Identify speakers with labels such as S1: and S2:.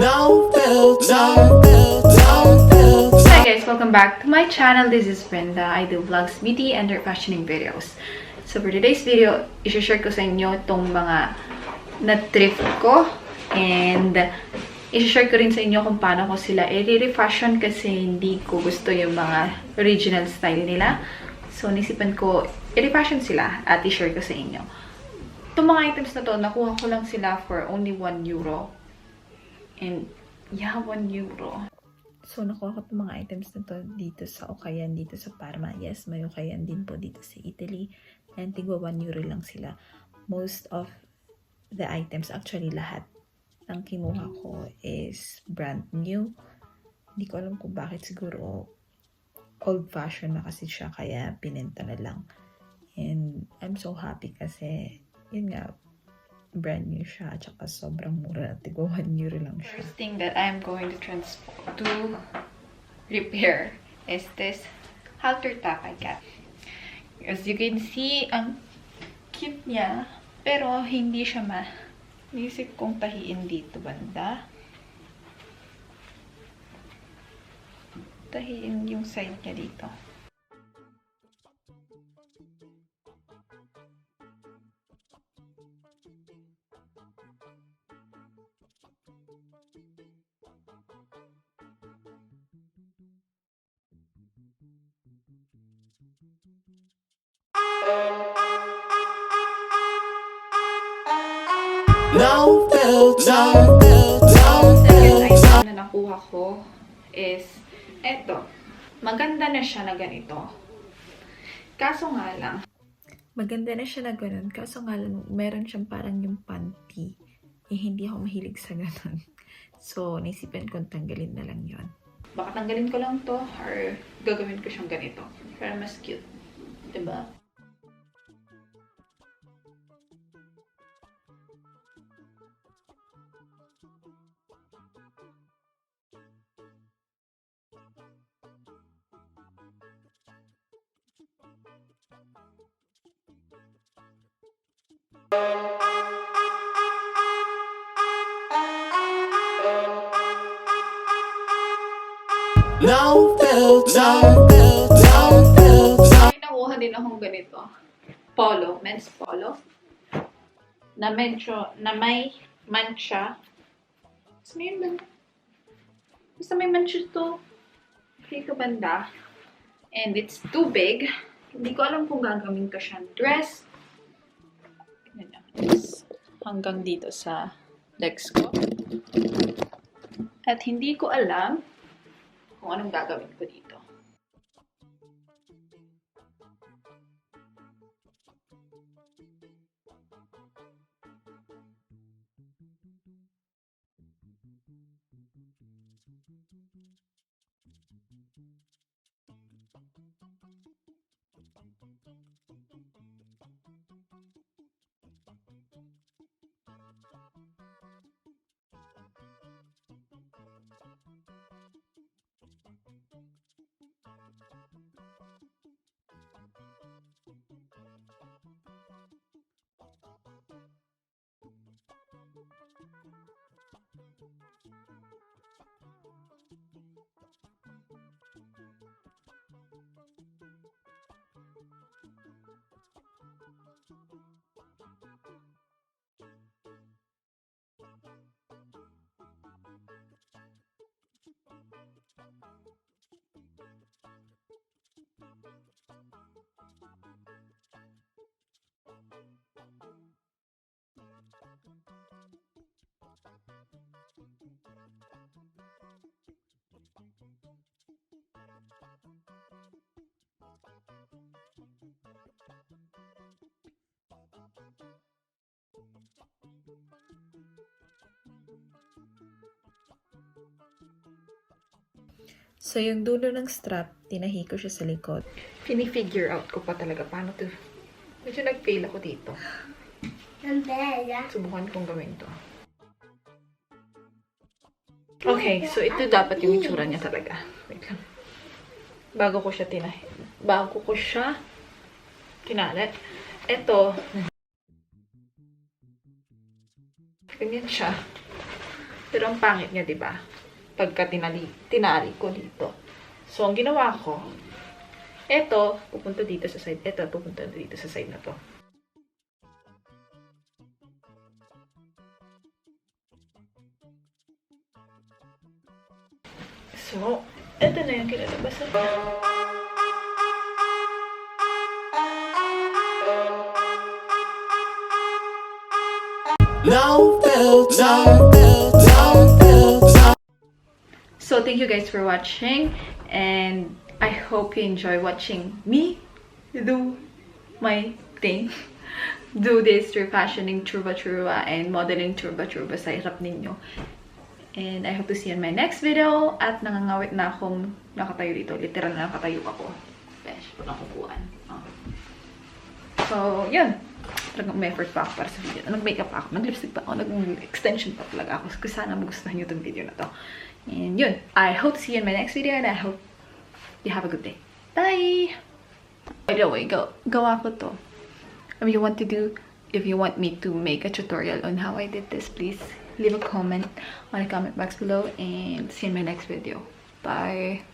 S1: Hi guys, welcome back to my channel. This is Brenda. I do vlogs, beauty, and refashioning videos. So for today's video, i-share ko sa inyo itong mga na-thrift ko. And i-share ko rin sa inyo kung paano ko sila i-refashion kasi hindi ko gusto yung mga original style nila. So nisipan ko i-refashion sila at i-share ko sa inyo. Itong mga items na to, nakuha ko lang sila for only 1 euro. And yeah, 1 euro. So, nakuha ko itong mga items na to dito sa Ukayan, dito sa Parma. Yes, may Ukayan din po dito sa Italy. And tigwa 1 euro lang sila. Most of the items, actually lahat, ang kinuha ko is brand new. Hindi ko alam kung bakit, siguro old-fashioned na kasi siya, kaya pinenta na lang. And I'm so happy kasi, yun nga, brand new siya, at saka sobrang mura. Tigwa 1 euro lang siya. First thing that I'm going to repair is this halter top I got. As you can see, ang cute niya, pero hindi siya Isip kong tahiin dito banda. Tahiin yung side niya dito. Second item na nakuha ko is eto. Maganda na siya na ganito. Kaso nga lang, maganda na siya na ganun. Kaso nga lang, meron siyang parang yung panty. Hindi ako mahilig sa ganun. So, naisipan kong tanggalin na lang yon. Baka tanggalin ko lang to or gagawin ko siyang ganito. Para mas cute. Diba? May nakuha din akong ganito. Polo, men's polo. Na medyo, na may mancha. Basta may mancha to. Dito banda. And it's too big. Hindi ko alam kung gagawin ko siyang dress. Hanggang dito sa legs ko. At hindi ko alam kung anong gagawin ko dito. So, yung dulo ng strap, tinahi ko siya sa likod. Fini-figure out ko pa talaga paano to. Medyo nag-fail ako dito. Subukan kong gawin to. Okay, so ito dapat yung itsura niya talaga. Wait lang. Bago ko siya kinalat. Ito. Ganyan siya. Pero ang pangit niya, diba? Pagka tinali ko dito. So, ang ginawa ko, eto, pupunta dito sa side. Eto, pupunta dito sa side na to. So, eto na yung kinalabasan. So, thank you guys for watching. And I hope you enjoy watching me do my thing. Do this refashioning churba-churba and modeling churba-churba sa hirap ninyo. And I hope to see you in my next video. At nangangawit na akong nakatayo dito. Literal na nakatayo ako. Besh, walang kukuhaan. Oh. So, yun. Talagang may effort pa ako para sa video. Nag-makeup pa ako. Nag-lipstick pa ako. Nag-extension pa talaga ako. Kasi sana magustuhan nyo itong video na to. And yun. I hope to see you in my next video. And I hope you have a good day. Bye! By the way, gawa ko to. If you want me to make a tutorial on how I did this, please leave a comment on the comment box below and see you in my next video. Bye!